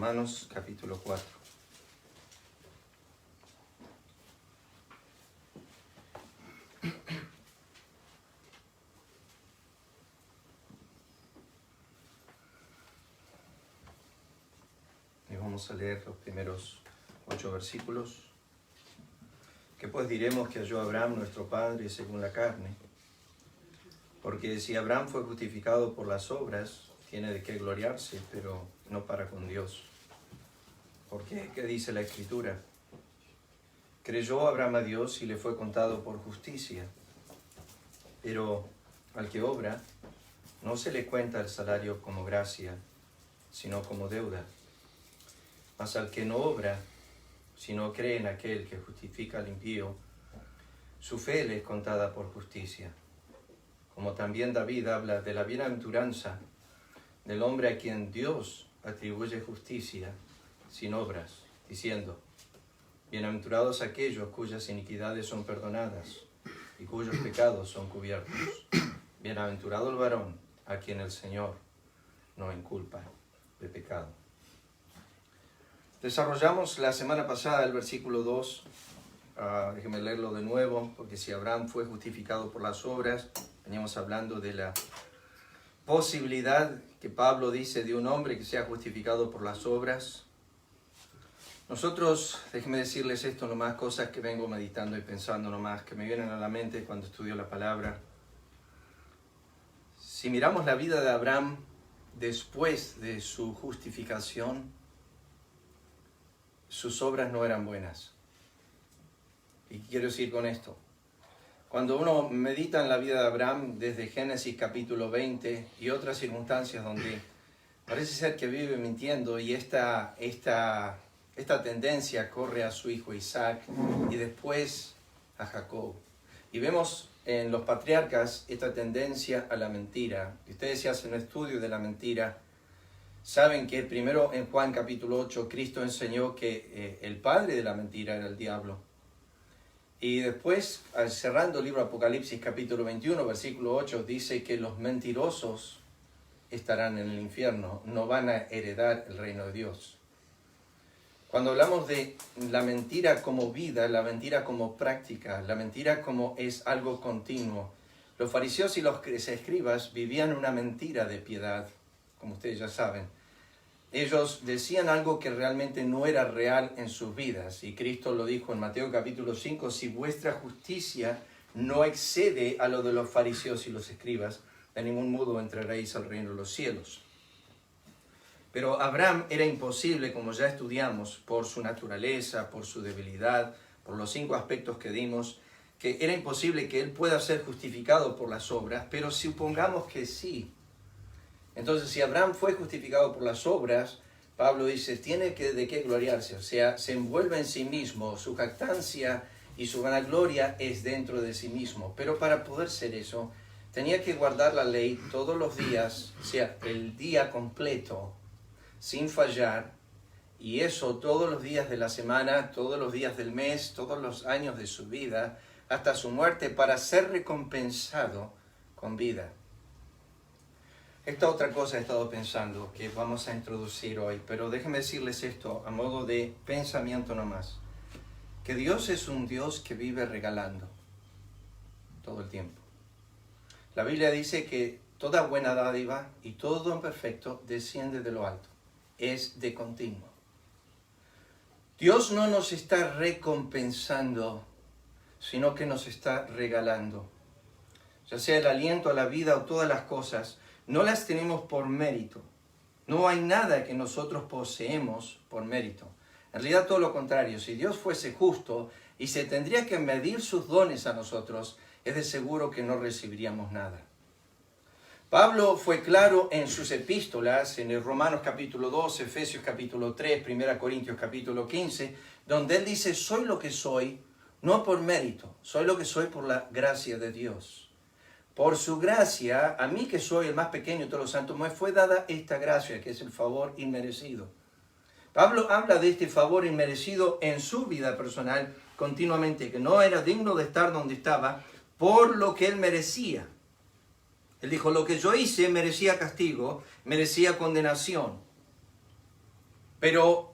Romanos capítulo 4. Y vamos a leer los primeros 8 versículos. ¿Qué pues diremos que halló Abraham nuestro padre según la carne? Porque si Abraham fue justificado por las obras, tiene de qué gloriarse, pero no para con Dios. Porque, ¿qué dice la Escritura? Creyó Abraham a Dios y le fue contado por justicia. Pero al que obra, no se le cuenta el salario como gracia, sino como deuda. Mas al que no obra, sino cree en aquel que justifica al impío, su fe le es contada por justicia. Como también David habla de la bienaventuranza del hombre a quien Dios atribuye justicia sin obras, diciendo: bienaventurados aquellos cuyas iniquidades son perdonadas y cuyos pecados son cubiertos. Bienaventurado el varón a quien el Señor no inculpa de pecado. Desarrollamos la semana pasada el versículo 2. Déjenme leerlo de nuevo, porque si Abraham fue justificado por las obras, veníamos hablando de la posibilidad que Pablo dice de un hombre que sea justificado por las obras. Nosotros, déjenme decirles esto nomás, cosas que vengo meditando y pensando nomás, que me vienen a la mente cuando estudio la palabra. Si miramos la vida de Abraham después de su justificación, sus obras no eran buenas. ¿Y qué quiero decir con esto? Cuando uno medita en la vida de Abraham desde Génesis capítulo 20 y otras circunstancias donde parece ser que vive mintiendo y esta tendencia corre a su hijo Isaac y después a Jacob. Y vemos en los patriarcas esta tendencia a la mentira. Y ustedes, si hacen un estudio de la mentira, saben que primero en Juan capítulo 8 Cristo enseñó que el padre de la mentira era el diablo. Y después, cerrando el libro Apocalipsis capítulo 21, versículo 8, dice que los mentirosos estarán en el infierno, no van a heredar el reino de Dios. Cuando hablamos de la mentira como vida, la mentira como práctica, la mentira como es algo continuo, los fariseos y los escribas vivían una mentira de piedad, como ustedes ya saben. Ellos decían algo que realmente no era real en sus vidas. Y Cristo lo dijo en Mateo capítulo 5, si vuestra justicia no excede a lo de los fariseos y los escribas, de ningún modo entraréis al reino de los cielos. Pero Abraham era imposible, como ya estudiamos, por su naturaleza, por su debilidad, por los 5 aspectos que dimos, que era imposible que él pueda ser justificado por las obras, pero supongamos que sí. Entonces, si Abraham fue justificado por las obras, Pablo dice, tiene de qué gloriarse, o sea, se envuelve en sí mismo, su jactancia y su vanagloria es dentro de sí mismo. Pero para poder ser eso, tenía que guardar la ley todos los días, o sea, el día completo, sin fallar, y eso todos los días de la semana, todos los días del mes, todos los años de su vida, hasta su muerte, para ser recompensado con vida. Esta otra cosa he estado pensando que vamos a introducir hoy, pero déjenme decirles esto a modo de pensamiento nomás. Que Dios es un Dios que vive regalando todo el tiempo. La Biblia dice que toda buena dádiva y todo don perfecto desciende de lo alto. Es de continuo. Dios no nos está recompensando, sino que nos está regalando. Ya sea el aliento a la vida o todas las cosas, no las tenemos por mérito. No hay nada que nosotros poseemos por mérito. En realidad todo lo contrario. Si Dios fuese justo y se tendría que medir sus dones a nosotros, es de seguro que no recibiríamos nada. Pablo fue claro en sus epístolas, en el Romanos capítulo 2, Efesios capítulo 3, 1 Corintios capítulo 15, donde él dice, soy lo que soy, no por mérito, soy lo que soy por la gracia de Dios. Por su gracia, a mí que soy el más pequeño de todos los santos, me fue dada esta gracia, que es el favor inmerecido. Pablo habla de este favor inmerecido en su vida personal continuamente, que no era digno de estar donde estaba por lo que él merecía. Él dijo, lo que yo hice merecía castigo, merecía condenación. Pero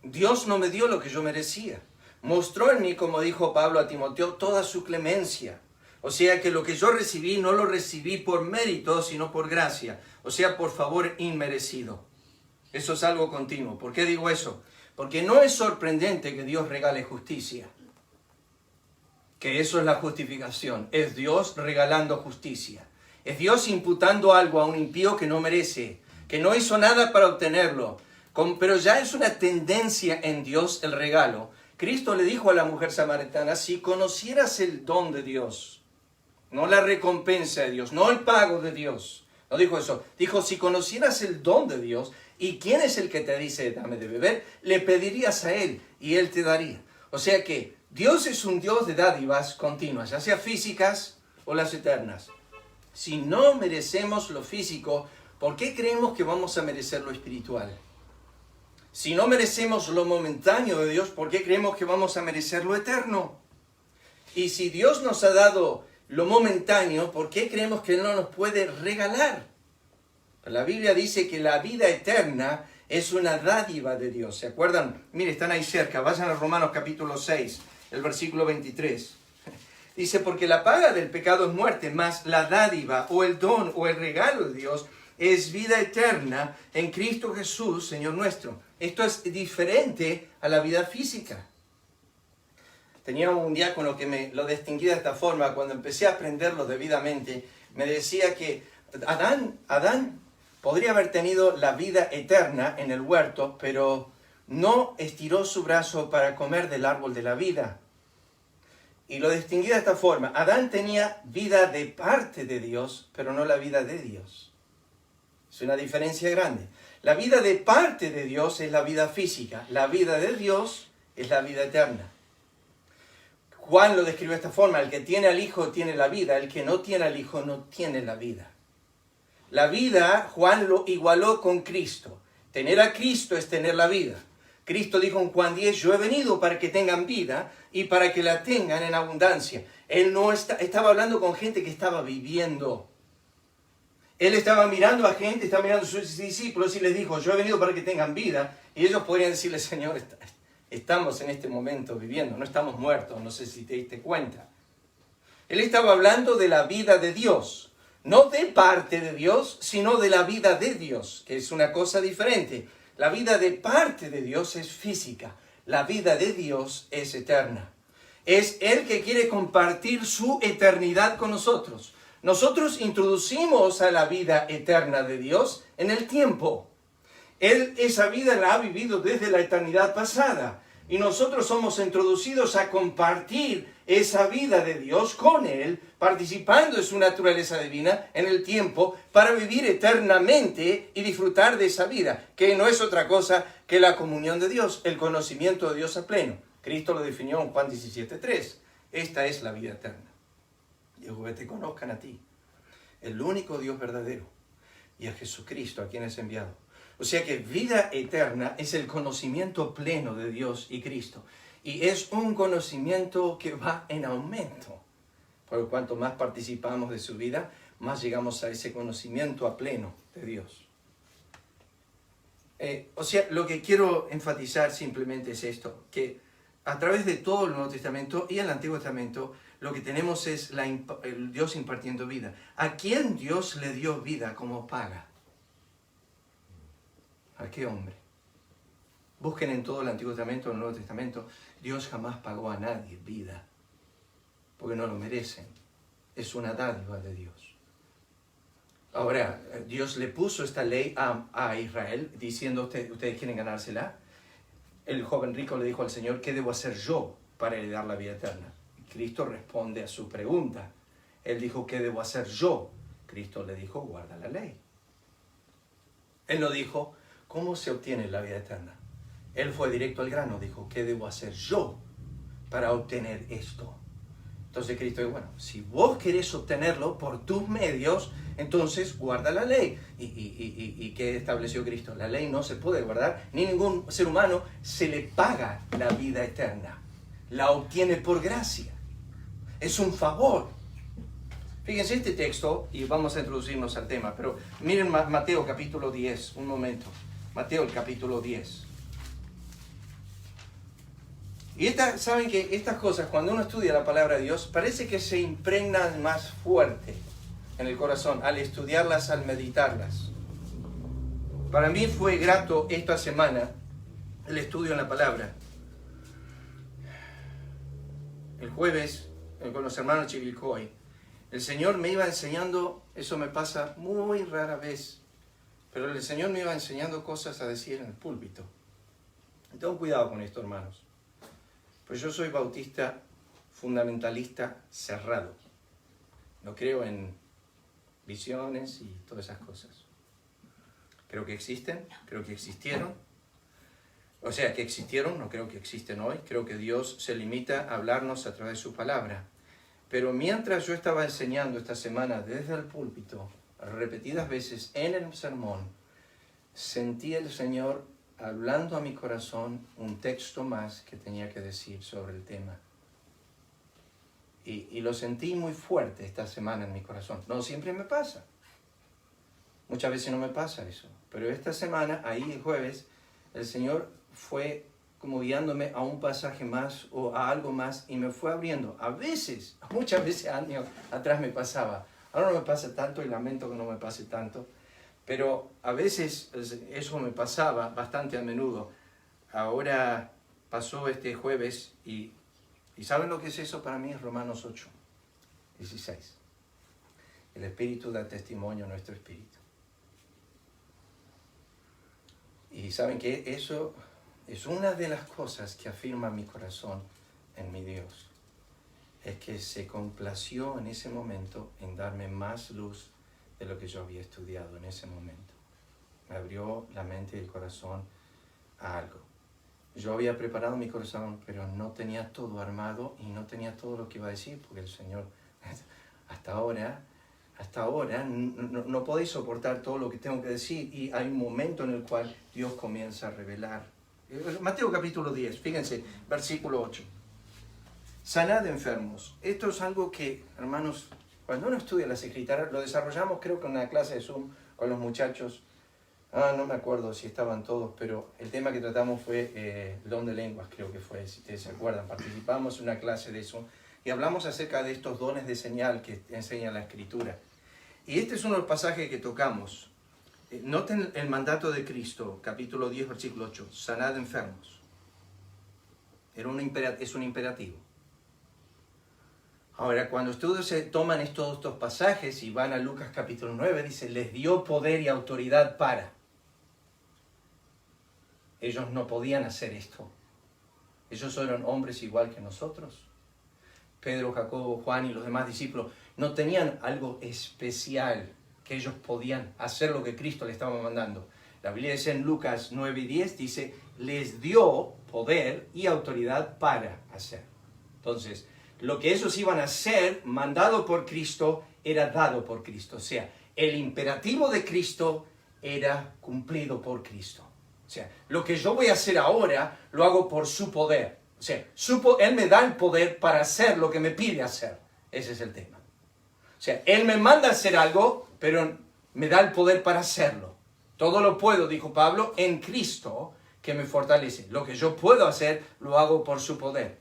Dios no me dio lo que yo merecía. Mostró en mí, como dijo Pablo a Timoteo, toda su clemencia. O sea que lo que yo recibí no lo recibí por mérito, sino por gracia. O sea, por favor inmerecido. Eso es algo continuo. ¿Por qué digo eso? Porque no es sorprendente que Dios regale justicia. Que eso es la justificación. Es Dios regalando justicia. Es Dios imputando algo a un impío que no merece, que no hizo nada para obtenerlo. Pero ya es una tendencia en Dios el regalo. Cristo le dijo a la mujer samaritana, si conocieras el don de Dios, no la recompensa de Dios, no el pago de Dios. No dijo eso. Dijo, si conocieras el don de Dios, ¿y quién es el que te dice, dame de beber? Le pedirías a Él y Él te daría. O sea que Dios es un Dios de dádivas continuas, ya sea físicas o las eternas. Si no merecemos lo físico, ¿por qué creemos que vamos a merecer lo espiritual? Si no merecemos lo momentáneo de Dios, ¿por qué creemos que vamos a merecer lo eterno? Y si Dios nos ha dado lo momentáneo, ¿por qué creemos que Él no nos puede regalar? La Biblia dice que la vida eterna es una dádiva de Dios. ¿Se acuerdan? Mire, están ahí cerca. Vayan a Romanos capítulo 6, el versículo 23. Dice, porque la paga del pecado es muerte, mas la dádiva o el don o el regalo de Dios es vida eterna en Cristo Jesús, Señor nuestro. Esto es diferente a la vida física. Tenía un diácono que me lo distinguía de esta forma. Cuando empecé a aprenderlo debidamente, me decía que Adán podría haber tenido la vida eterna en el huerto, pero no estiró su brazo para comer del árbol de la vida. Y lo distinguía de esta forma. Adán tenía vida de parte de Dios, pero no la vida de Dios. Es una diferencia grande. La vida de parte de Dios es la vida física. La vida de Dios es la vida eterna. Juan lo describe de esta forma. El que tiene al Hijo tiene la vida. El que no tiene al Hijo no tiene la vida. La vida, Juan lo igualó con Cristo. Tener a Cristo es tener la vida. Cristo dijo en Juan 10, yo he venido para que tengan vida y para que la tengan en abundancia. Él no estaba hablando con gente que estaba viviendo. Él estaba mirando a gente, estaba mirando a sus discípulos y les dijo, yo he venido para que tengan vida. Y ellos podrían decirle, Señor, estamos en este momento viviendo, no estamos muertos, no sé si te diste cuenta. Él estaba hablando de la vida de Dios, no de parte de Dios, sino de la vida de Dios, que es una cosa diferente. La vida de parte de Dios es física, la vida de Dios es eterna. Es Él que quiere compartir su eternidad con nosotros. Nosotros introducimos a la vida eterna de Dios en el tiempo. Él esa vida la ha vivido desde la eternidad pasada. Y nosotros somos introducidos a compartir esa vida de Dios con Él, participando de su naturaleza divina en el tiempo, para vivir eternamente y disfrutar de esa vida, que no es otra cosa que la comunión de Dios, el conocimiento de Dios a pleno. Cristo lo definió en Juan 17:3. Esta es la vida eterna. Dijo que te conozcan a ti, el único Dios verdadero, y a Jesucristo, a quien es enviado. O sea que vida eterna es el conocimiento pleno de Dios y Cristo. Y es un conocimiento que va en aumento. Por cuanto más participamos de su vida, más llegamos a ese conocimiento a pleno de Dios. O sea, lo que quiero enfatizar simplemente es esto, que a través de todo el Nuevo Testamento y el Antiguo Testamento, lo que tenemos es el Dios impartiendo vida. ¿A quién Dios le dio vida como paga? ¿A qué hombre? Busquen en todo el Antiguo Testamento, el Nuevo Testamento. Dios jamás pagó a nadie vida, porque no lo merecen. Es una dádiva de Dios. Ahora, Dios le puso esta ley a Israel, diciendo, ¿ustedes quieren ganársela? El joven rico le dijo al Señor, ¿qué debo hacer yo para heredar la vida eterna? Cristo responde a su pregunta. Él dijo, ¿qué debo hacer yo? Cristo le dijo, guarda la ley. Él no dijo, ¿cómo se obtiene la vida eterna? Él fue directo al grano, dijo, ¿qué debo hacer yo para obtener esto? Entonces Cristo dijo, bueno, si vos querés obtenerlo por tus medios, entonces guarda la ley. ¿Y qué estableció Cristo? La ley no se puede guardar, ni ningún ser humano se le paga la vida eterna. La obtiene por gracia. Es un favor. Fíjense este texto, y vamos a introducirnos al tema, pero miren Mateo capítulo 10, un momento. Mateo el capítulo 10. Y saben que estas cosas, cuando uno estudia la palabra de Dios, parece que se impregnan más fuerte en el corazón al estudiarlas, al meditarlas. Para mí fue grato esta semana el estudio en la palabra. El jueves, con los hermanos Chivilcoy, el Señor me iba enseñando, eso me pasa muy rara vez, pero el Señor me iba enseñando cosas a decir en el púlpito. Y tengo cuidado con esto, hermanos. Pues yo soy bautista fundamentalista cerrado. No creo en visiones y todas esas cosas. Creo que existen, creo que existieron. O sea, que existieron, no creo que existen hoy. Creo que Dios se limita a hablarnos a través de su palabra. Pero mientras yo estaba enseñando esta semana desde el púlpito, repetidas veces en el sermón, sentí el Señor hablando a mi corazón un texto más que tenía que decir sobre el tema. Y lo sentí muy fuerte esta semana en mi corazón. No siempre me pasa. Muchas veces no me pasa eso. Pero esta semana, ahí el jueves, el Señor fue como guiándome a un pasaje más o a algo más y me fue abriendo. A veces, muchas veces años atrás me pasaba. Ahora no me pasa tanto y lamento que no me pase tanto. Pero a veces eso me pasaba bastante a menudo. Ahora pasó este jueves y ¿saben lo que es eso para mí? Es Romanos 8, 16. El Espíritu da testimonio a nuestro espíritu. Y ¿saben qué? Eso es una de las cosas que afirma mi corazón en mi Dios. Es que se complació en ese momento en darme más luz de lo que yo había estudiado en ese momento. Me abrió la mente y el corazón a algo. Yo había preparado mi corazón, pero no tenía todo armado y no tenía todo lo que iba a decir, porque el Señor, hasta ahora, no podéis soportar todo lo que tengo que decir, y hay un momento en el cual Dios comienza a revelar. Mateo capítulo 10, fíjense, versículo 8. Sanad enfermos. Esto es algo que, hermanos, cuando uno estudia las escrituras, lo desarrollamos creo que en una clase de Zoom con los muchachos. No me acuerdo si estaban todos, pero el tema que tratamos fue don de lenguas, creo que fue, si ustedes se acuerdan. Participamos en una clase de eso y hablamos acerca de estos dones de señal que enseña la Escritura. Y este es uno de los pasajes que tocamos. Noten el mandato de Cristo, capítulo 10, versículo 8. Sanad enfermos. Es un imperativo. Ahora, cuando ustedes se toman estos pasajes y van a Lucas capítulo 9, dice, les dio poder y autoridad para. Ellos no podían hacer esto. Ellos eran hombres igual que nosotros. Pedro, Jacobo, Juan y los demás discípulos no tenían algo especial que ellos podían hacer lo que Cristo les estaba mandando. La Biblia dice en Lucas 9 y 10, dice, les dio poder y autoridad para hacer. Entonces, lo que ellos iban a hacer, mandado por Cristo, era dado por Cristo. O sea, el imperativo de Cristo era cumplido por Cristo. O sea, lo que yo voy a hacer ahora, lo hago por su poder. O sea, Él me da el poder para hacer lo que me pide hacer. Ese es el tema. O sea, Él me manda a hacer algo, pero me da el poder para hacerlo. Todo lo puedo, dijo Pablo, en Cristo que me fortalece. Lo que yo puedo hacer, lo hago por su poder.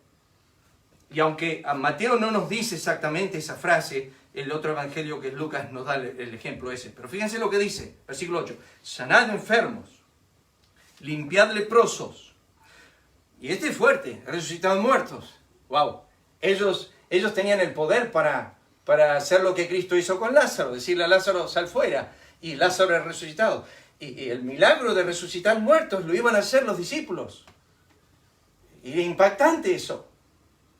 Y aunque a Mateo no nos dice exactamente esa frase, el otro evangelio que es Lucas nos da el ejemplo ese. Pero fíjense lo que dice, versículo 8. Sanad enfermos, limpiad leprosos. Y este es fuerte, resucitad muertos. ¡Wow! Ellos tenían el poder para hacer lo que Cristo hizo con Lázaro, decirle a Lázaro, sal fuera. Y Lázaro es resucitado. Y el milagro de resucitar muertos lo iban a hacer los discípulos. Y es impactante eso.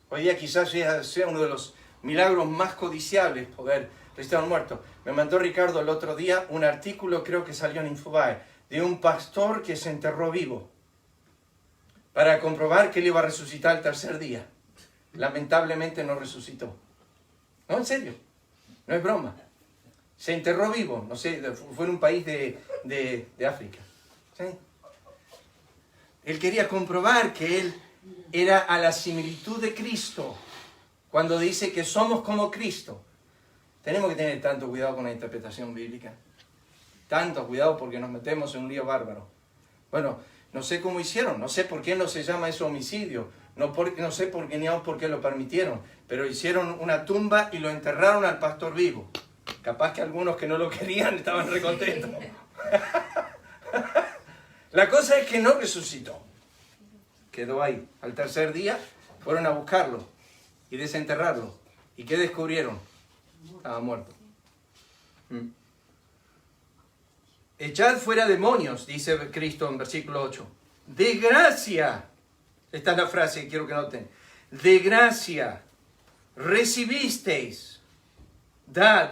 Hoy día quizás sea uno de los milagros más codiciables poder resucitar a un muerto. Me mandó Ricardo el otro día un artículo, creo que salió en Infobae, de un pastor que se enterró vivo para comprobar que él iba a resucitar el tercer día. Lamentablemente no resucitó. No, en serio, no es broma. Se enterró vivo, no sé, fue en un país de África. ¿Sí? Él quería comprobar que él era a la similitud de Cristo, cuando dice que somos como Cristo. Tenemos que tener tanto cuidado con la interpretación bíblica. Tanto cuidado porque nos metemos en un lío bárbaro. Bueno, no sé cómo hicieron, no sé por qué no se llama eso homicidio, No sé por qué ni aún por qué lo permitieron, pero hicieron una tumba y lo enterraron al pastor vivo. Capaz que algunos que no lo querían estaban recontentos. La cosa es que no resucitó. Quedó ahí. Al tercer día fueron a buscarlo y desenterrarlo. ¿Y qué descubrieron? Estaba muerto. Echad fuera demonios, dice Cristo en versículo 8. De gracia, esta es la frase que quiero que noten. De gracia recibisteis, dad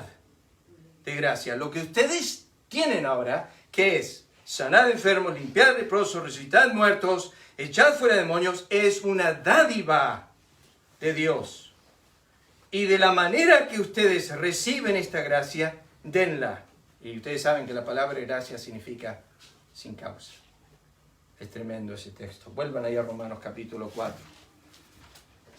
de gracia. Lo que ustedes tienen ahora, que es sanad enfermos, limpiar leprosos, resucitar muertos, echad fuera demonios, es una dádiva de Dios. Y de la manera que ustedes reciben esta gracia, denla. Y ustedes saben que la palabra gracia significa sin causa. Es tremendo ese texto. Vuelvan ahí a Romanos capítulo 4.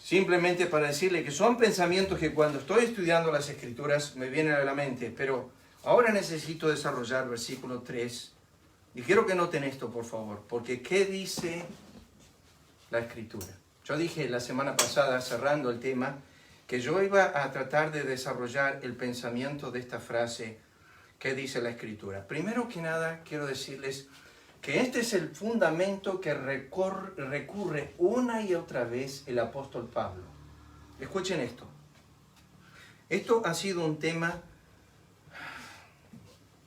Simplemente para decirle que son pensamientos que cuando estoy estudiando las Escrituras me vienen a la mente. Pero ahora necesito desarrollar versículo 3. Y quiero que noten esto, por favor. Porque ¿qué dice la Escritura? Yo dije la semana pasada, cerrando el tema, que yo iba a tratar de desarrollar el pensamiento de esta frase. ¿Qué dice la Escritura? Primero que nada, quiero decirles que este es el fundamento que recurre una y otra vez el apóstol Pablo. Escuchen esto. Esto ha sido un tema,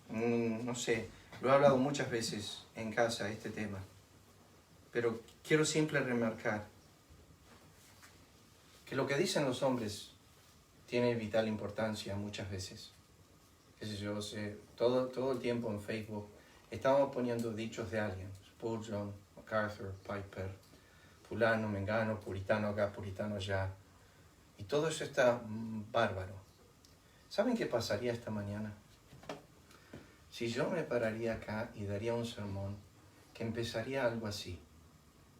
no sé, lo he hablado muchas veces en casa, este tema. Pero quiero siempre remarcar que lo que dicen los hombres tiene vital importancia muchas veces. Yo sé, todo el tiempo en Facebook estamos poniendo dichos de alguien. Spurgeon, MacArthur, Piper, fulano, mengano, puritano acá, puritano allá. Y todo eso está bárbaro. ¿Saben qué pasaría esta mañana? Si yo me pararía acá y daría un sermón que empezaría algo así.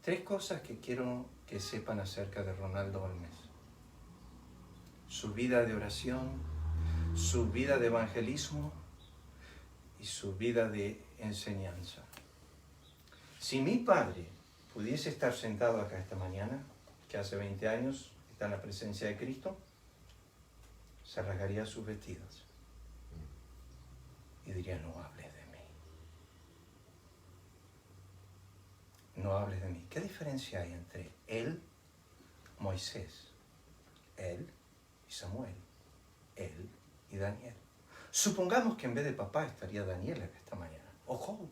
3 cosas que quiero que sepan acerca de Ronaldo Olmes. Su vida de oración, su vida de evangelismo y su vida de enseñanza. Si mi padre pudiese estar sentado acá esta mañana, que hace 20 años está en la presencia de Cristo, se rasgaría sus vestidos y diría: no hables de mí. No hables de mí. ¿Qué diferencia hay entre él, Moisés, él y Samuel, él y Daniel? Supongamos que en vez de papá estaría Daniel acá esta mañana, o Job,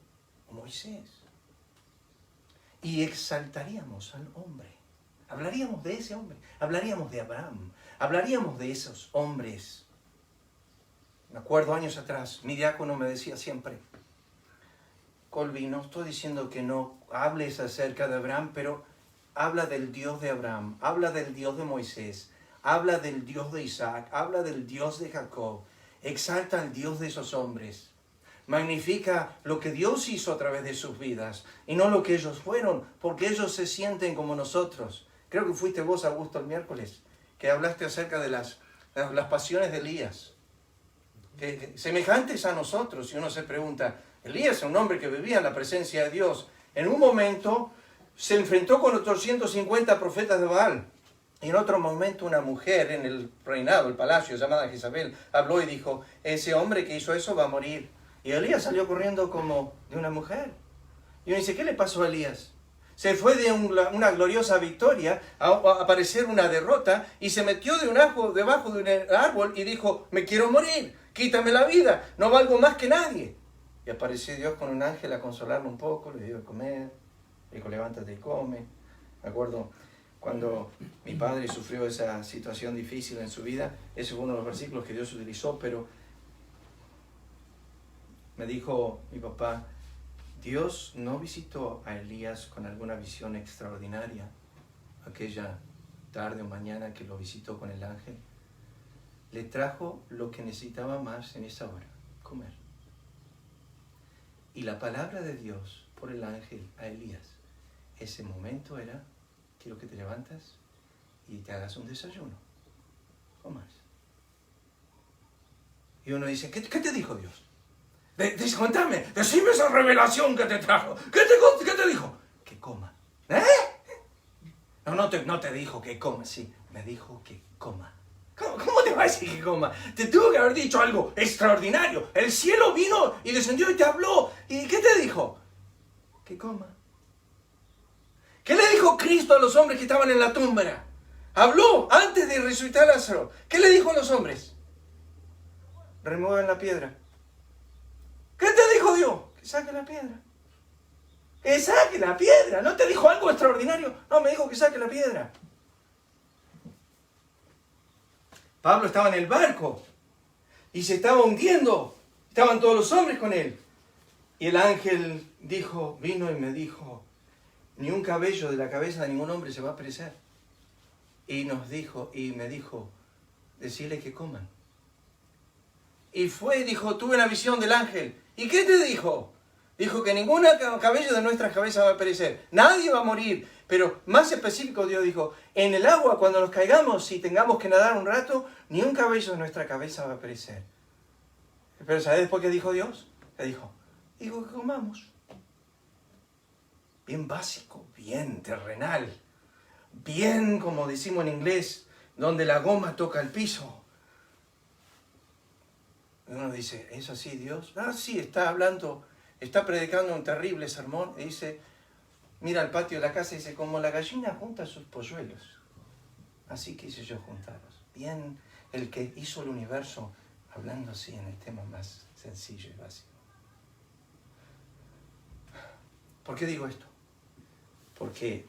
o Moisés. Y exaltaríamos al hombre. Hablaríamos de ese hombre. Hablaríamos de Abraham. Hablaríamos de esos hombres. Me acuerdo años atrás, mi diácono me decía siempre: Colby, no estoy diciendo que no hables acerca de Abraham, pero habla del Dios de Abraham, habla del Dios de Moisés, habla del Dios de Isaac, habla del Dios de Jacob. Exalta al Dios de esos hombres. Magnifica lo que Dios hizo a través de sus vidas y no lo que ellos fueron, porque ellos se sienten como nosotros. Creo que fuiste vos, Augusto, el miércoles, que hablaste acerca de las pasiones de Elías. Semejantes a nosotros. Y uno se pregunta, Elías es un hombre que vivía en la presencia de Dios. En un momento se enfrentó con otros 150 profetas de Baal. Y en otro momento una mujer en el reinado, el palacio, llamada Jezabel, habló y dijo: ese hombre que hizo eso va a morir. Y Elías salió corriendo como de una mujer. Y uno dice: ¿qué le pasó a Elías? Se fue de una gloriosa victoria a aparecer una derrota y se metió debajo de un árbol y dijo: me quiero morir, quítame la vida, no valgo más que nadie. Y apareció Dios con un ángel a consolarlo un poco, le dio de comer, le dijo: levántate y come. Me acuerdo cuando mi padre sufrió esa situación difícil en su vida, ese fue uno de los versículos que Dios utilizó, pero me dijo mi papá: Dios no visitó a Elías con alguna visión extraordinaria aquella tarde o mañana que lo visitó con el ángel. Le trajo lo que necesitaba más en esa hora: comer. Y la palabra de Dios por el ángel a Elías, ese momento era: quiero que te levantas y te hagas un desayuno. O más. Y uno dice: ¿qué te dijo Dios? Contame, decime esa revelación que te trajo. ¿Qué te dijo? Que coma. No te dijo que coma, sí, me dijo que coma. ¿Cómo te va a decir que coma? Te tuvo que haber dicho algo extraordinario. El cielo vino y descendió y te habló. ¿Y qué te dijo? Que coma. ¿Qué le dijo Cristo a los hombres que estaban en la tumba? Habló antes de resucitar a Lázaro. ¿Qué le dijo a los hombres? Remuevan la piedra. ¿Qué te dijo Dios? Que saque la piedra. Que saque la piedra. ¿No te dijo algo extraordinario? No, me dijo que saque la piedra. Pablo estaba en el barco y se estaba hundiendo. Estaban todos los hombres con él. Y el ángel vino y me dijo, ni un cabello de la cabeza de ningún hombre se va a perecer. Y me dijo, decirle que coman. Y tuve una visión del ángel. ¿Y qué te dijo? Dijo que ningún cabello de nuestras cabezas va a perecer. Nadie va a morir. Pero más específico, Dios dijo, en el agua cuando nos caigamos y tengamos que nadar un rato, ni un cabello de nuestra cabeza va a perecer. Pero ¿sabes después qué dijo Dios? Le dijo que comamos. Bien básico, bien terrenal, bien, como decimos en inglés, donde la goma toca el piso. Y uno dice, ¿es así Dios? Sí, está predicando un terrible sermón y dice, mira al patio de la casa y dice, como la gallina junta sus polluelos, así quise yo juntarlos. Bien, el que hizo el universo, hablando así en el tema más sencillo y básico. ¿Por qué digo esto? Porque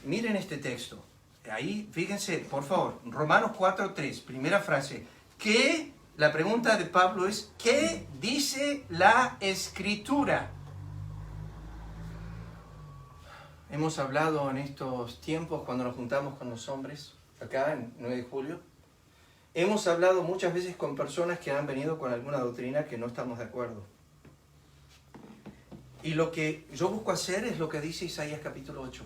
miren este texto. Ahí, fíjense, por favor, Romanos 4:3, primera frase. La pregunta de Pablo es, ¿qué dice la Escritura? Hemos hablado en estos tiempos, cuando nos juntamos con los hombres, acá en 9 de julio, hemos hablado muchas veces con personas que han venido con alguna doctrina que no estamos de acuerdo. Y lo que yo busco hacer es lo que dice Isaías capítulo 8.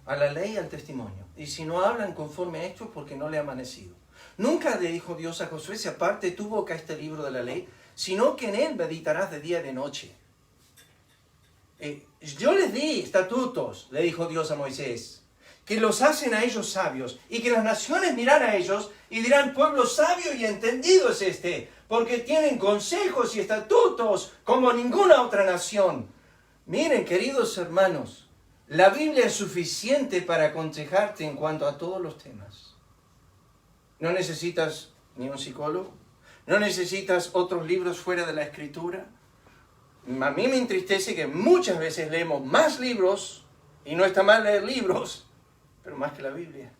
A la ley y al testimonio. Y si no hablan conforme a esto, porque no le ha amanecido. Nunca le dijo Dios a Josué, si aparte tu boca este libro de la ley, sino que en él meditarás de día y de noche. Yo les di estatutos, le dijo Dios a Moisés, que los hacen a ellos sabios, y que las naciones miran a ellos y dirán, pueblo sabio y entendido es este, porque tienen consejos y estatutos como ninguna otra nación. Miren, queridos hermanos, la Biblia es suficiente para aconsejarte en cuanto a todos los temas. No necesitas ni un psicólogo, no necesitas otros libros fuera de la Escritura. A mí me entristece que muchas veces leemos más libros, y no está mal leer libros, pero más que la Biblia.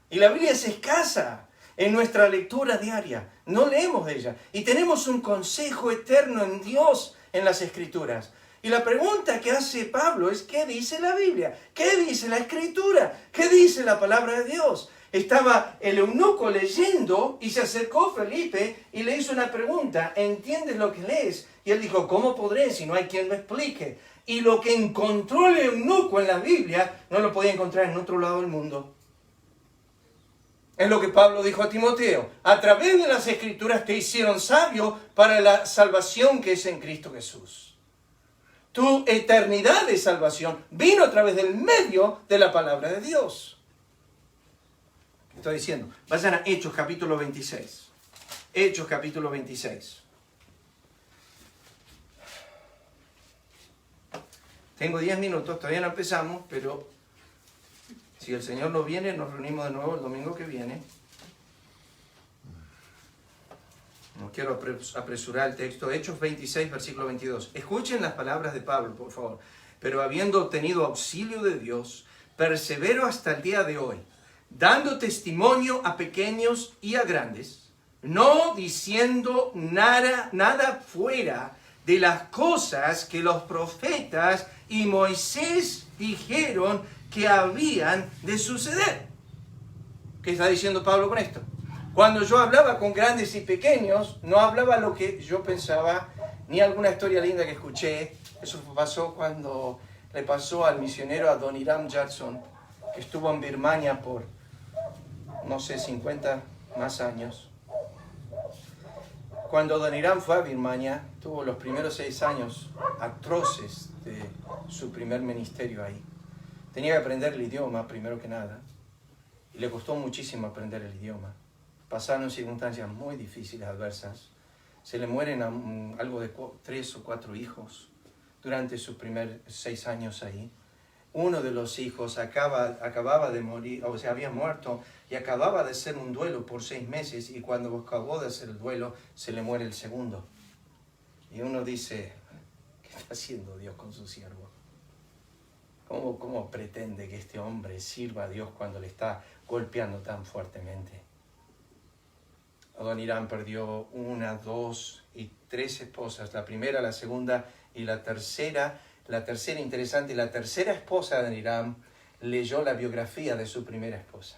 Y la Biblia es escasa en nuestra lectura diaria, no leemos de ella. Y tenemos un consejo eterno en Dios en las Escrituras. Y la pregunta que hace Pablo es, ¿qué dice la Biblia? ¿Qué dice la Escritura? ¿Qué dice la palabra de Dios? Estaba el eunuco leyendo y se acercó Felipe y le hizo una pregunta, ¿entiendes lo que lees? Y él dijo, ¿cómo podré si no hay quien me explique? Y lo que encontró el eunuco en la Biblia no lo podía encontrar en otro lado del mundo. Es lo que Pablo dijo a Timoteo, a través de las Escrituras te hicieron sabio para la salvación que es en Cristo Jesús. Tu eternidad de salvación vino a través del medio de la palabra de Dios. Estoy diciendo, vayan a Hechos capítulo 26. Hechos capítulo 26. Tengo 10 minutos, todavía no empezamos, pero si el Señor no viene, nos reunimos de nuevo el domingo que viene. No quiero apresurar el texto. Hechos 26, versículo 22. Escuchen las palabras de Pablo, por favor. Pero habiendo obtenido auxilio de Dios, persevero hasta el día de hoy, dando testimonio a pequeños y a grandes, no diciendo nada fuera de las cosas que los profetas y Moisés dijeron que habían de suceder. ¿Qué está diciendo Pablo con esto? Cuando yo hablaba con grandes y pequeños, no hablaba lo que yo pensaba, ni alguna historia linda que escuché. Eso pasó cuando le pasó al misionero Adoniram Judson, que estuvo en Birmania por, 50 más años. Cuando Adoniram fue a Birmania, tuvo los primeros 6 años atroces de su primer ministerio ahí. Tenía que aprender el idioma primero que nada. Y le costó muchísimo aprender el idioma. Pasaron circunstancias muy difíciles, adversas. Se le mueren algo de 3 o 4 hijos durante sus primeros 6 años ahí. Uno de los hijos acababa de morir, o sea, había muerto, y acababa de hacer un duelo por 6 meses, y cuando acabó de hacer el duelo, se le muere el segundo. Y uno dice, ¿qué está haciendo Dios con su siervo? ¿Cómo pretende que este hombre sirva a Dios cuando le está golpeando tan fuertemente? Adoniram perdió 1, 2 y 3 esposas. La primera, la segunda y la tercera. La tercera, interesante, la tercera esposa de Adoniram leyó la biografía de su primera esposa.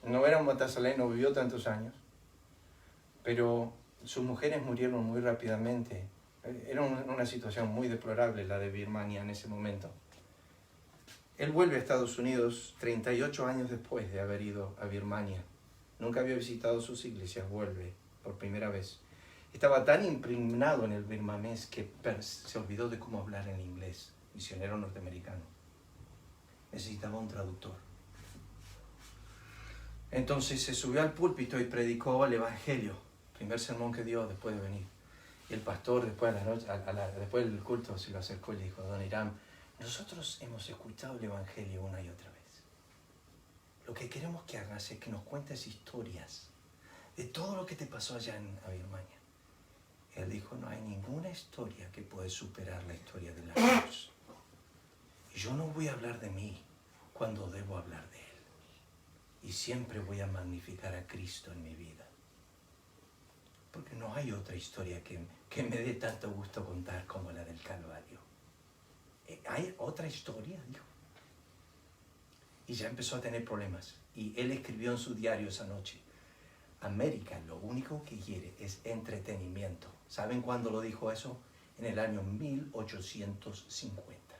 No era un Matusalén, no vivió tantos años, pero sus mujeres murieron muy rápidamente. Era una situación muy deplorable la de Birmania en ese momento. Él vuelve a Estados Unidos 38 años después de haber ido a Birmania. Nunca había visitado sus iglesias, vuelve por primera vez. Estaba tan impregnado en el birmamés que se olvidó de cómo hablar en inglés, misionero norteamericano. Necesitaba un traductor. Entonces se subió al púlpito y predicó el Evangelio, primer sermón que dio después de venir. Y el pastor después del culto se lo acercó y le dijo, Adoniram, nosotros hemos escuchado el Evangelio una y otra vez. Lo que queremos que hagas es que nos cuentes historias de todo lo que te pasó allá en Birmania. Él dijo, no hay ninguna historia que pueda superar la historia de la cruz. Y yo no voy a hablar de mí cuando debo hablar de Él. Y siempre voy a magnificar a Cristo en mi vida. Porque no hay otra historia que me dé tanto gusto contar como la del Calvario. ¿Hay otra historia? Dijo. Y ya empezó a tener problemas. Y él escribió en su diario esa noche, América lo único que quiere es entretenimiento. ¿Saben cuándo lo dijo eso? En el año 1850.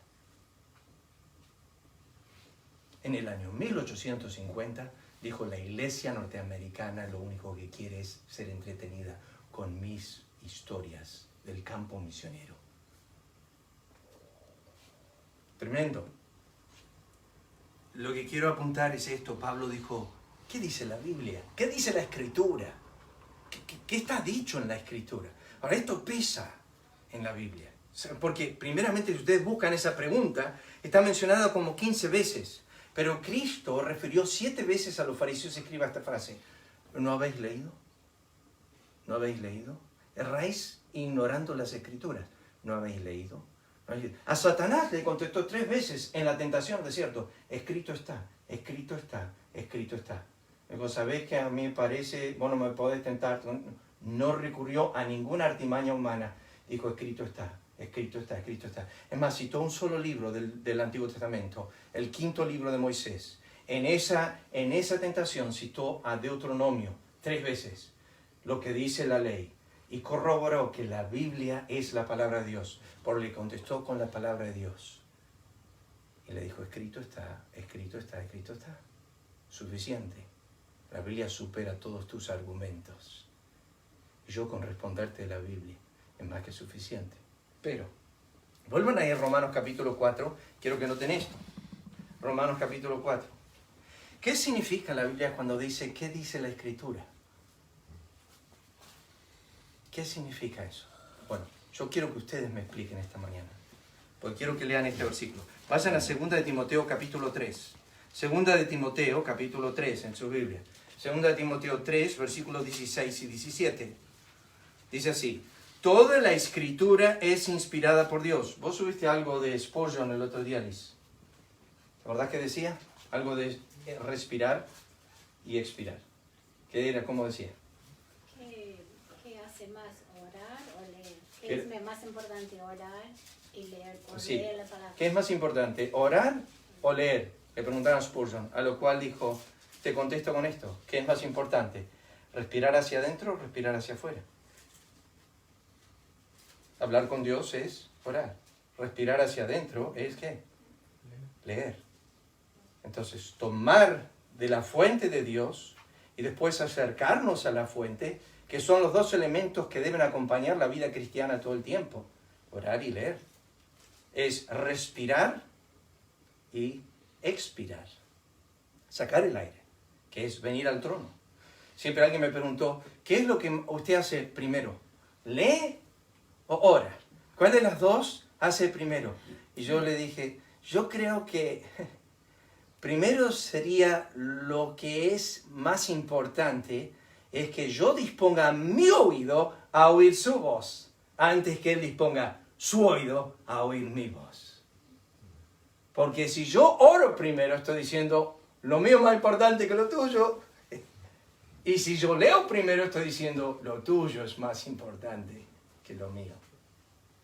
En el año 1850 dijo, la iglesia norteamericana lo único que quiere es ser entretenida con mis historias del campo misionero. Tremendo. Lo que quiero apuntar es esto. Pablo dijo, ¿qué dice la Biblia? ¿Qué dice la Escritura? ¿Qué está dicho en la Escritura? Ahora, esto pesa en la Biblia. Porque primeramente, si ustedes buscan esa pregunta, está mencionada como 15 veces. Pero Cristo refirió 7 veces a los fariseos, escriba esta frase. ¿No habéis leído? ¿No habéis leído? Erráis ignorando las Escrituras. ¿No habéis leído? A Satanás le contestó 3 veces en la tentación, ¿de cierto? Escrito está, escrito está, escrito está. Luego, ¿sabéis que a mí me parece, vos no me podés tentar? No recurrió a ninguna artimaña humana. Dijo, escrito está, escrito está, escrito está. Es más, citó un solo libro del Antiguo Testamento, el 5º libro de Moisés. En esa tentación citó a Deuteronomio 3 veces, lo que dice la ley. Y corroboró que la Biblia es la palabra de Dios. Por le contestó con la palabra de Dios. Y le dijo, escrito está, escrito está, escrito está. Suficiente. La Biblia supera todos tus argumentos. Y yo con responderte de la Biblia es más que suficiente. Pero, vuelvan ahí a Romanos capítulo 4. Quiero que noten esto. Romanos capítulo 4. ¿Qué significa la Biblia cuando dice, qué dice la Escritura? ¿Qué significa eso? Bueno, yo quiero que ustedes me expliquen esta mañana, porque quiero que lean este versículo. Vayan a 2 de Timoteo capítulo 3. 2 de Timoteo capítulo 3 en su Biblia. 2 de Timoteo 3, versículos 16 y 17. Dice así, toda la Escritura es inspirada por Dios. Vos subiste algo de Spurgeon el otro día, Liz. ¿La verdad que decía? Algo de respirar y expirar. ¿Qué era? ¿Cómo decía? ¿Qué hace más, orar o leer? ¿Qué es más importante, orar y leer? O Sí. leer la palabra. ¿Qué es más importante, orar o leer? Le preguntaron a Spurgeon, a lo cual dijo, te contesto con esto, ¿qué es más importante? ¿Respirar hacia adentro o respirar hacia afuera? Hablar con Dios es orar. Respirar hacia adentro es ¿qué? Leer. Entonces, tomar de la fuente de Dios y después acercarnos a la fuente, que son los 2 elementos que deben acompañar la vida cristiana todo el tiempo. Orar y leer. Es respirar y expirar, sacar el aire, que es venir al trono. Siempre alguien me preguntó, ¿qué es lo que usted hace primero? ¿Lee o ora? ¿Cuál de las dos hace primero? Y yo le dije, yo creo que primero sería lo que es más importante, es que yo disponga mi oído a oír su voz, antes que él disponga su oído a oír mi voz. Porque si yo oro primero, estoy diciendo, lo mío es más importante que lo tuyo. Y si yo leo primero, estoy diciendo, lo tuyo es más importante que lo mío.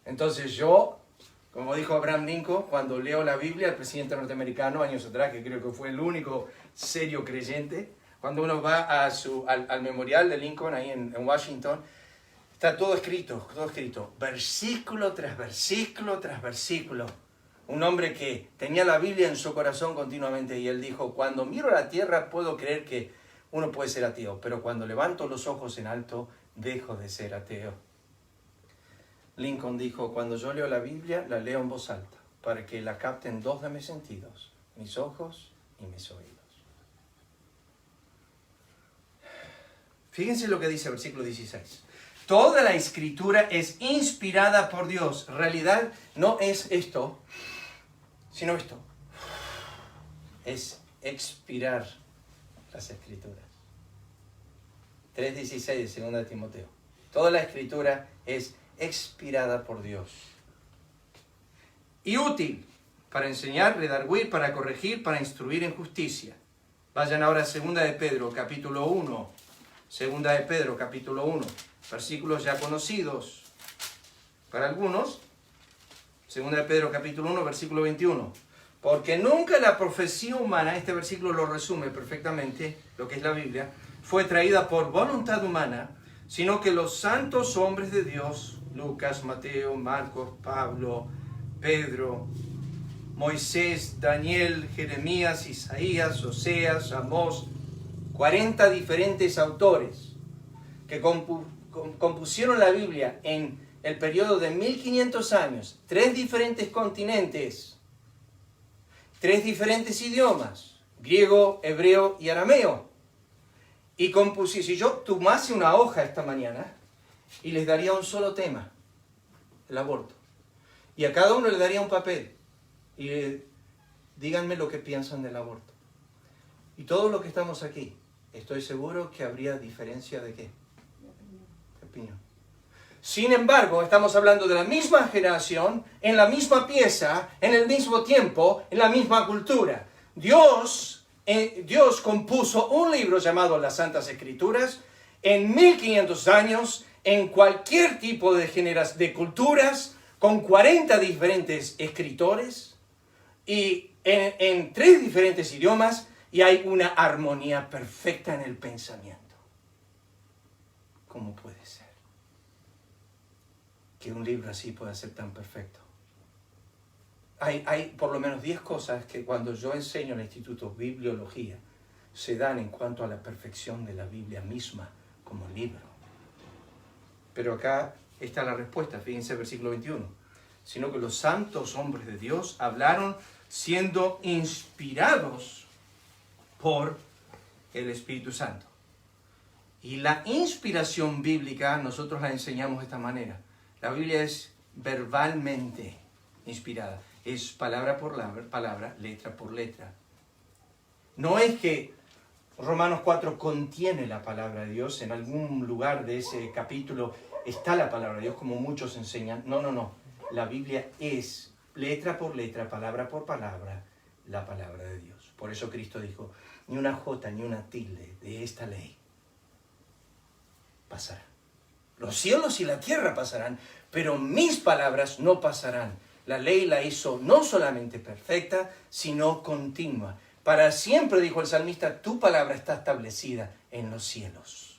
Entonces yo, como dijo Abraham Lincoln, cuando leo la Biblia, el presidente norteamericano, años atrás, que creo que fue el único serio creyente, cuando uno va al memorial de Lincoln, ahí en Washington, está todo escrito, versículo tras versículo tras versículo. Un hombre que tenía la Biblia en su corazón continuamente, y él dijo, cuando miro a la tierra puedo creer que uno puede ser ateo, pero cuando levanto los ojos en alto, dejo de ser ateo. Lincoln dijo, cuando yo leo la Biblia, la leo en voz alta, para que la capten dos de mis sentidos, mis ojos y mis oídos. Fíjense lo que dice el versículo 16. Toda la escritura es inspirada por Dios. En realidad no es esto, sino esto. Es expirar las escrituras. 3:16 de 2 Timoteo. Toda la escritura es expirada por Dios. Y útil para enseñar, redarguir, para corregir, para instruir en justicia. Vayan ahora a 2 de Pedro, capítulo 1. 2 de Pedro, capítulo 1. Versículos ya conocidos para algunos. 2 de Pedro, capítulo 1, versículo 21. Porque nunca la profecía humana, este versículo lo resume perfectamente, lo que es la Biblia, fue traída por voluntad humana, sino que los santos hombres de Dios, Lucas, Mateo, Marcos, Pablo, Pedro, Moisés, Daniel, Jeremías, Isaías, Oseas, Amós, 40 diferentes autores que compusieron la Biblia en el periodo de 1500 años, 3 diferentes continentes, 3 diferentes idiomas, griego, hebreo y arameo. Y si yo tomase una hoja esta mañana y les daría un solo tema, el aborto, y a cada uno le daría un papel, y díganme lo que piensan del aborto. Y todos los que estamos aquí, estoy seguro que habría diferencia de qué? De opinión. Sin embargo, estamos hablando de la misma generación, en la misma pieza, en el mismo tiempo, en la misma cultura. Dios compuso un libro llamado Las Santas Escrituras en 1500 años, en cualquier tipo de culturas, con 40 diferentes escritores y en 3 diferentes idiomas, y hay una armonía perfecta en el pensamiento. ¿Cómo puede ser que un libro así pueda ser tan perfecto? Hay por lo menos 10 cosas que cuando yo enseño en el Instituto Bibliología se dan en cuanto a la perfección de la Biblia misma como libro. Pero acá está la respuesta, fíjense el versículo 21. Sino que los santos hombres de Dios hablaron siendo inspirados por el Espíritu Santo. Y la inspiración bíblica nosotros la enseñamos de esta manera. La Biblia es verbalmente inspirada. Es palabra por palabra, letra por letra. No es que Romanos 4 contiene la palabra de Dios, en algún lugar de ese capítulo está la palabra de Dios, como muchos enseñan. No. La Biblia es letra por letra, palabra por palabra, la palabra de Dios. Por eso Cristo dijo, ni una jota ni una tilde de esta ley pasará. Los cielos y la tierra pasarán, pero mis palabras no pasarán. La ley la hizo no solamente perfecta, sino continua. Para siempre, dijo el salmista, tu palabra está establecida en los cielos.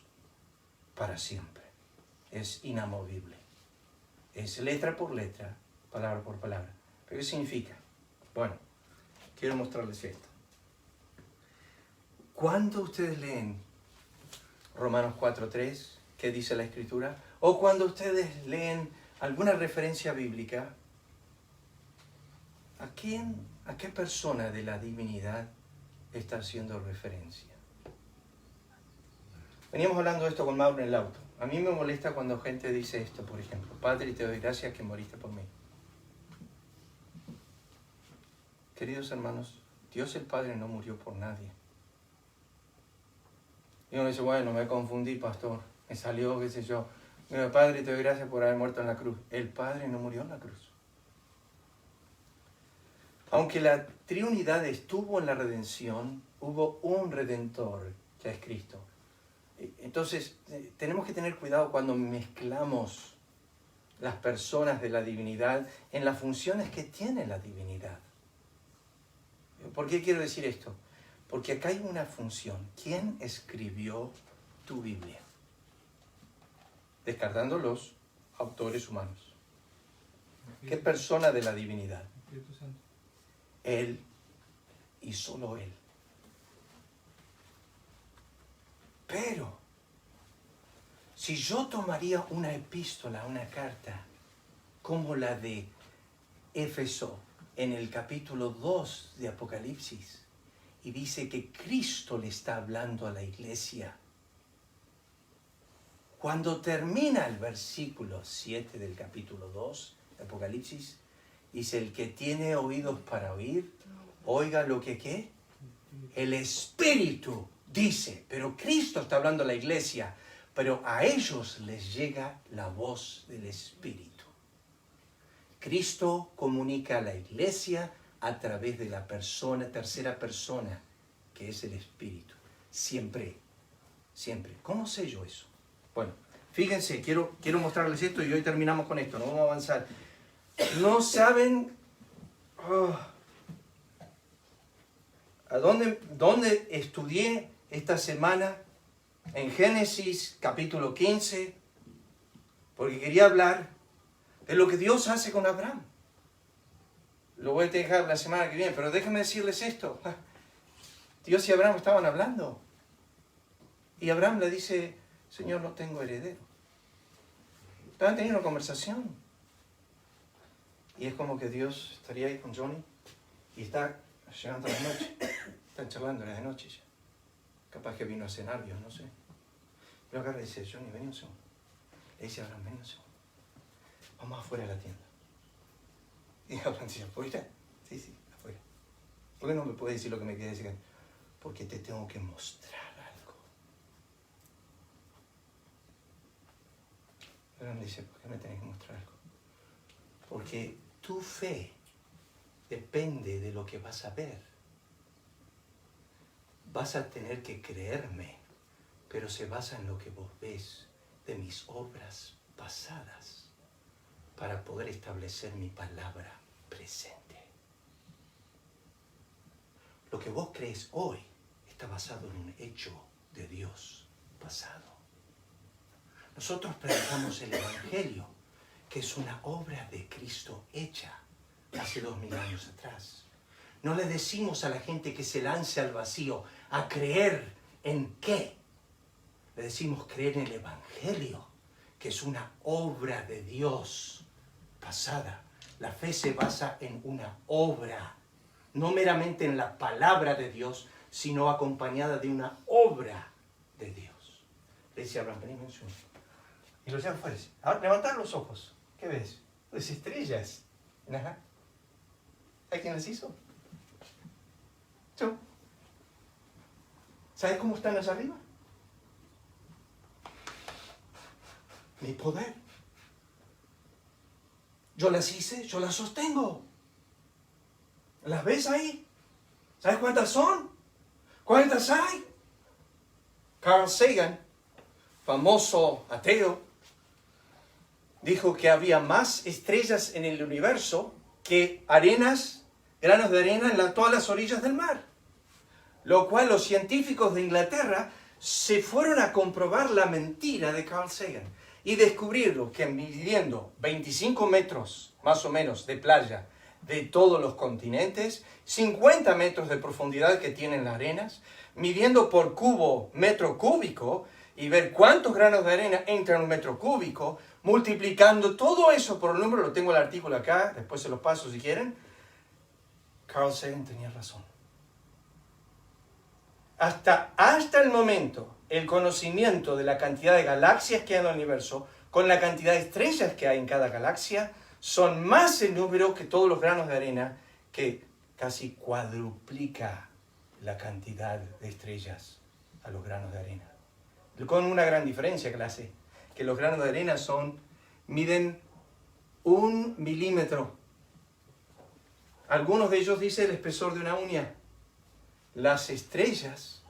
Para siempre. Es inamovible. Es letra por letra, palabra por palabra. ¿Pero qué significa? Bueno, quiero mostrarles esto. Cuando ustedes leen Romanos 4:3, ¿qué dice la Escritura? O cuando ustedes leen alguna referencia bíblica, ¿A qué persona de la divinidad está haciendo referencia? Veníamos hablando de esto con Mauro en el auto. A mí me molesta cuando gente dice esto, por ejemplo: Padre, te doy gracias que moriste por mí. Queridos hermanos, Dios el Padre no murió por nadie. Y uno dice: bueno, me confundí, pastor, me salió, qué sé yo. Mira, Padre, te doy gracias por haber muerto en la cruz. El Padre no murió en la cruz. Aunque la Trinidad estuvo en la redención, hubo un Redentor, que es Cristo. Entonces, tenemos que tener cuidado cuando mezclamos las personas de la divinidad en las funciones que tiene la divinidad. ¿Por qué quiero decir esto? Porque acá hay una función. ¿Quién escribió tu Biblia? Descartando los autores humanos. ¿Qué persona de la divinidad? Él y solo Él. Pero, si yo tomaría una epístola, una carta, como la de Éfeso, en el capítulo 2 de Apocalipsis, y dice que Cristo le está hablando a la iglesia, cuando termina el versículo 7 del capítulo 2 de Apocalipsis, dice: el que tiene oídos para oír, oiga lo que ¿qué? El Espíritu dice. Pero Cristo está hablando a la iglesia, pero a ellos les llega la voz del Espíritu. Cristo comunica a la iglesia a través de la persona, tercera persona, que es el Espíritu. Siempre, siempre. ¿Cómo sé yo eso? Bueno, fíjense, quiero mostrarles esto y hoy terminamos con esto, no vamos a avanzar. No saben a dónde estudié esta semana, en Génesis capítulo 15, porque quería hablar de lo que Dios hace con Abraham. Lo voy a dejar la semana que viene, pero déjenme decirles esto. Dios y Abraham estaban hablando. Y Abraham le dice: Señor, no tengo heredero. Estaban teniendo una conversación. Y es como que Dios estaría ahí con Johnny y está llegando la noche. Están charlando, era de noche ya. Capaz que vino a cenar, Dios, no sé. Pero acá le dice: Johnny, vení un segundo. Le dice a Abraham: vení un segundo. Vamos afuera de la tienda. Y Abraham dice: ¿afuera? Sí, afuera. ¿Por qué no me puedes decir lo que me quieres decir? Porque te tengo que mostrar algo. Abraham dice: ¿por qué me tenés que mostrar algo? Porque tu fe depende de lo que vas a ver. Vas a tener que creerme, pero se basa en lo que vos ves de mis obras pasadas para poder establecer mi palabra presente. Lo que vos crees hoy está basado en un hecho de Dios pasado. Nosotros predicamos el Evangelio, que es una obra de Cristo hecha hace 2000 años atrás. No le decimos a la gente que se lance al vacío a creer en qué. Le decimos creer en el Evangelio, que es una obra de Dios pasada. La fe se basa en una obra, no meramente en la palabra de Dios, sino acompañada de una obra de Dios. Le dice a Abraham: vení un segundo. Y lo llama fuera. Ahora levantad los ojos. ¿Qué ves? Las estrellas. Ajá. ¿Sabes quién las hizo? Yo. ¿Sabes cómo están allá arriba? Mi poder. Yo las hice, yo las sostengo. ¿Las ves ahí? ¿Sabes cuántas son? ¿Cuántas hay? Carl Sagan, famoso ateo, dijo que había más estrellas en el universo que arenas, granos de arena en todas las orillas del mar. Lo cual los científicos de Inglaterra se fueron a comprobar la mentira de Carl Sagan y descubrieron que midiendo 25 metros más o menos de playa de todos los continentes, 50 metros de profundidad que tienen las arenas, midiendo por metro cúbico y ver cuántos granos de arena entran en un metro cúbico, multiplicando todo eso por el número, lo tengo el artículo acá, después se los paso si quieren, Carl Sagan tenía razón. Hasta el momento, el conocimiento de la cantidad de galaxias que hay en el universo, con la cantidad de estrellas que hay en cada galaxia, son más en número que todos los granos de arena, que casi cuadruplica la cantidad de estrellas a los granos de arena. Con una gran diferencia, clase, que los granos de arena miden 1 milímetro. Algunos de ellos dicen el espesor de una uña. Las estrellas,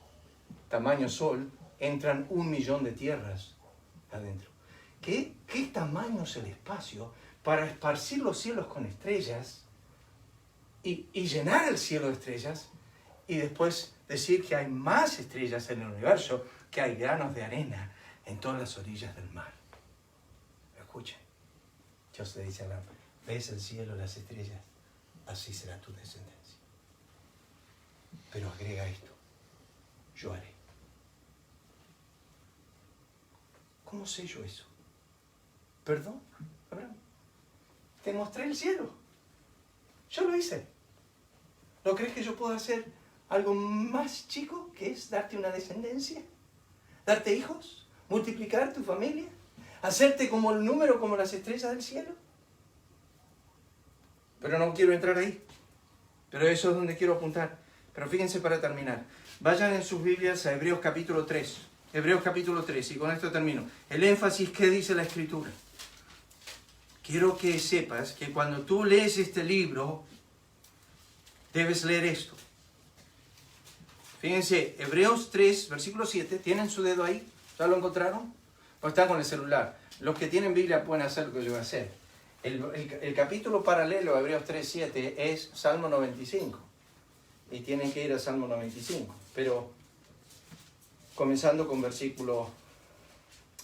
tamaño Sol, entran 1 millón de tierras adentro. ¿Qué tamaño es el espacio para esparcir los cielos con estrellas y llenar el cielo de estrellas y después decir que hay más estrellas en el universo que hay granos de arena en todas las orillas del mar? Escuchen, Dios le dice a Abraham, ves el cielo, las estrellas, así será tu descendencia. Pero agrega esto, yo haré. ¿Cómo sé yo eso? Perdón, Abraham, te mostré el cielo. Yo lo hice. ¿No crees que yo puedo hacer algo más chico, que es darte una descendencia? ¿Darte hijos? ¿Multiplicar tu familia? ¿Hacerte como el número, como las estrellas del cielo? Pero no quiero entrar ahí. Pero eso es donde quiero apuntar. Pero fíjense para terminar. Vayan en sus Biblias a Hebreos capítulo 3. Hebreos capítulo 3, y con esto termino. El énfasis que dice la Escritura. Quiero que sepas que cuando tú lees este libro, debes leer esto. Fíjense, Hebreos 3, versículo 7, ¿tienen su dedo ahí? ¿Ya lo encontraron? ¿O están con el celular? Los que tienen Biblia pueden hacer lo que yo voy a hacer. El capítulo paralelo a Hebreos 3, 7 es Salmo 95. Y tienen que ir a Salmo 95. Pero comenzando con versículo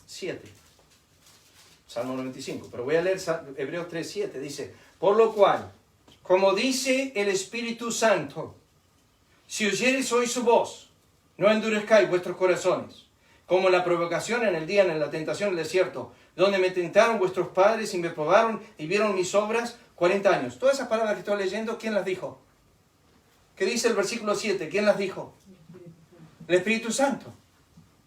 7. Salmo 95. Pero voy a leer Hebreos 3, 7. Dice, por lo cual, como dice el Espíritu Santo, si oyereis hoy su voz, no endurezcáis vuestros corazones, como la provocación en el día en la tentación del desierto, donde me tentaron vuestros padres y me probaron y vieron mis obras 40 años. Todas esas palabras que estoy leyendo, ¿quién las dijo? ¿Qué dice el versículo 7? ¿Quién las dijo? El Espíritu Santo.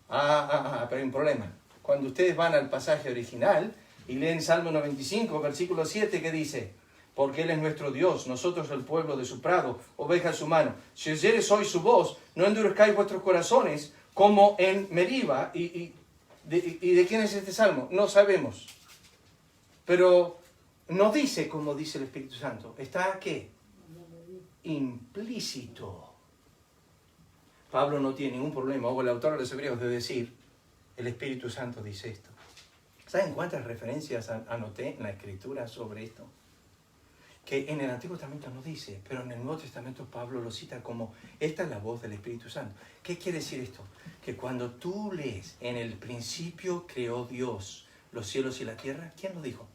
Pero hay un problema. Cuando ustedes van al pasaje original y leen Salmo 95, versículo 7, ¿qué dice? Porque Él es nuestro Dios, nosotros el pueblo de su prado, ovejas de su mano. Si oyeres hoy su voz, no endurezcáis vuestros corazones como en Meriba. ¿Y de quién es este salmo? No sabemos. Pero no dice como dice el Espíritu Santo. Está, ¿qué? Implícito. Pablo no tiene ningún problema, o el autor de los Hebreos, de decir, el Espíritu Santo dice esto. ¿Saben cuántas referencias anoté en la Escritura sobre esto? Que en el Antiguo Testamento no dice, pero en el Nuevo Testamento Pablo lo cita como, esta es la voz del Espíritu Santo. ¿Qué quiere decir esto? Que cuando tú lees, en el principio creó Dios los cielos y la tierra, ¿quién lo dijo?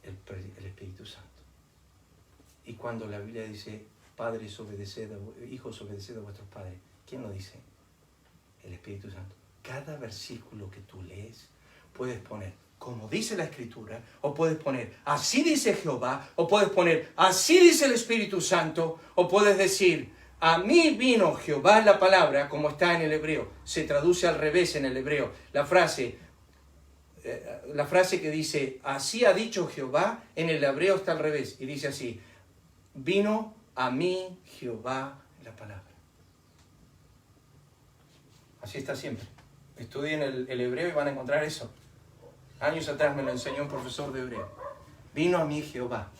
El Espíritu Santo. Y cuando la Biblia dice, padres obedeced, hijos obedeced a vuestros padres, ¿quién lo dice? El Espíritu Santo. Cada versículo que tú lees, puedes poner, como dice la Escritura, o puedes poner, así dice Jehová, o puedes poner, así dice el Espíritu Santo, o puedes decir, a mí vino Jehová la palabra, como está en el hebreo. Se traduce al revés en el hebreo. La frase que dice, así ha dicho Jehová, en el hebreo está al revés, y dice así, vino a mí Jehová la palabra. Así está siempre. Estudien el hebreo y van a encontrar eso. Años atrás me lo enseñó un profesor de hebreo. Vino a mí Jehová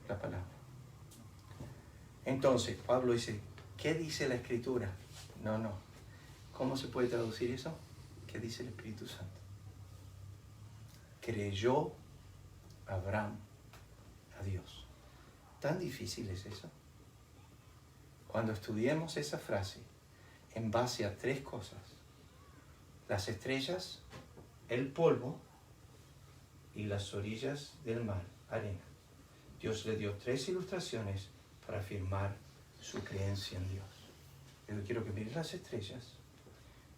la palabra. Entonces, Pablo dice, ¿qué dice la Escritura? No. ¿Cómo se puede traducir eso? ¿Qué dice el Espíritu Santo? Creyó Abraham a Dios. ¿Tan difícil es eso? Cuando estudiemos esa frase en base a 3 cosas, las estrellas, el polvo y las orillas del mar, arena. Dios le dio 3 ilustraciones para afirmar su creencia en Dios. Yo quiero que mires las estrellas,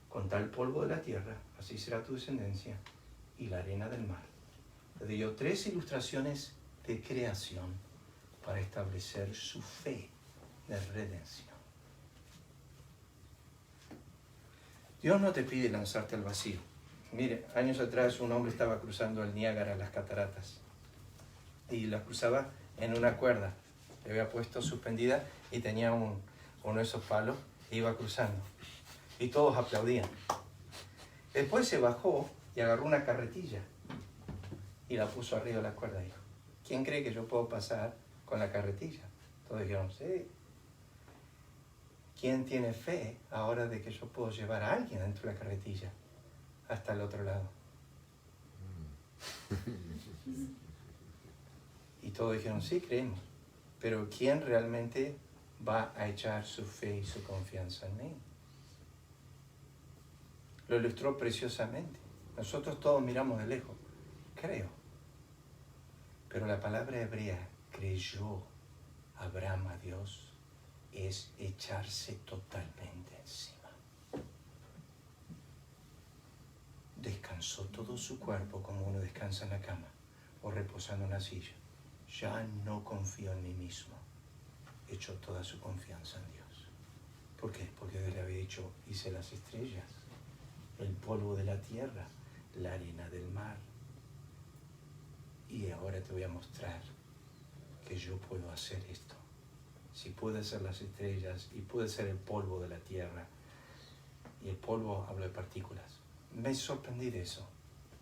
con tal polvo de la tierra, así será tu descendencia, y la arena del mar. Le dio 3 ilustraciones de creación para establecer su fe de redención. Dios no te pide lanzarte al vacío. Mire, años atrás un hombre estaba cruzando el Niágara, las cataratas, y la cruzaba en una cuerda. Le había puesto suspendida y tenía uno de esos palos e iba cruzando. Y todos aplaudían. Después se bajó y agarró una carretilla y la puso arriba de la cuerda. Dijo, ¿quién cree que yo puedo pasar con la carretilla? Todos dijeron, sí. ¿Quién tiene fe ahora de que yo puedo llevar a alguien dentro de la carretilla hasta el otro lado? Y todos dijeron, sí, creemos. Pero ¿quién realmente va a echar su fe y su confianza en mí? Lo ilustró preciosamente. Nosotros todos miramos de lejos. Creo. Pero la palabra hebrea, creyó Abraham a Dios, es echarse totalmente encima. Descansó todo su cuerpo como uno descansa en la cama o reposando en la silla. Ya no confío en mí mismo. Echó toda su confianza en Dios. ¿Por qué? Porque Dios le había dicho, hice las estrellas, el polvo de la tierra, la arena del mar. Y ahora te voy a mostrar que yo puedo hacer esto. Si pude hacer las estrellas y pude ser el polvo de la tierra, y el polvo hablo de partículas. Me sorprendí de eso.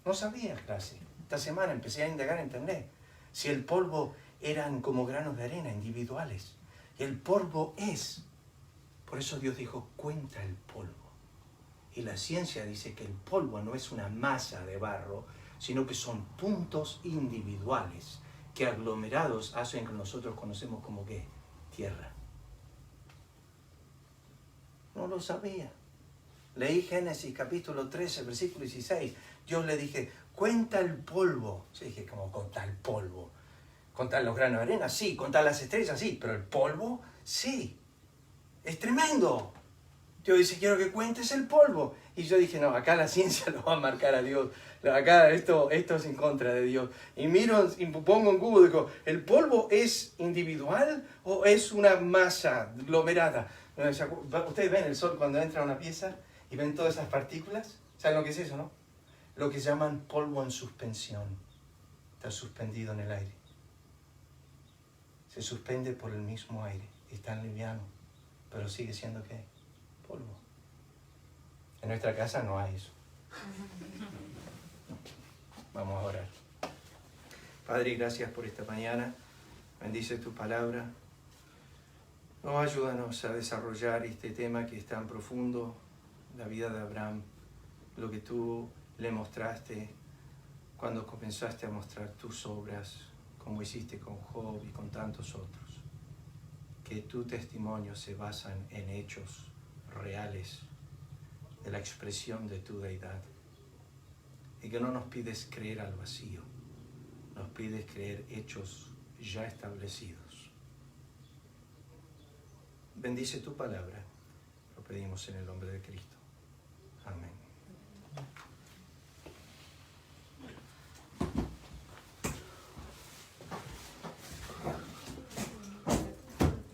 No sabía, clase. Esta semana empecé a indagar en internet si el polvo eran como granos de arena individuales. Y el polvo es. Por eso Dios dijo, cuenta el polvo. Y la ciencia dice que el polvo no es una masa de barro, sino que son puntos individuales que aglomerados hacen que nosotros conocemos como ¿qué? Tierra. No lo sabía. Leí Génesis capítulo 13, versículo 16. Dios le dije, cuenta el polvo. Yo dije, ¿cómo contar el polvo? ¿Contar los granos de arena? Sí. ¿Contar las estrellas? Sí. ¿Pero el polvo? Sí. Es tremendo. Dios dice, quiero que cuentes el polvo. Y yo dije, no, acá la ciencia lo va a marcar a Dios. Acá esto es en contra de Dios. Y miro, y pongo en Google, digo, ¿el polvo es individual o es una masa aglomerada? Ustedes ven el sol cuando entra a una pieza y ven todas esas partículas. ¿Saben lo que es eso, no? Lo que llaman polvo en suspensión. Está suspendido en el aire. Se suspende por el mismo aire. Es tan liviano, pero sigue siendo ¿qué? Polvo. En nuestra casa no hay eso. Vamos a orar. Padre, gracias por esta mañana. Bendice tu palabra. Oh, ayúdanos a desarrollar este tema que es tan profundo, la vida de Abraham, lo que tú le mostraste cuando comenzaste a mostrar tus obras, como hiciste con Job y con tantos otros. Que tu testimonio se basan en hechos reales de la expresión de tu deidad. Y que no nos pides creer al vacío, nos pides creer hechos ya establecidos. Bendice tu palabra, lo pedimos en el nombre de Cristo. Amén.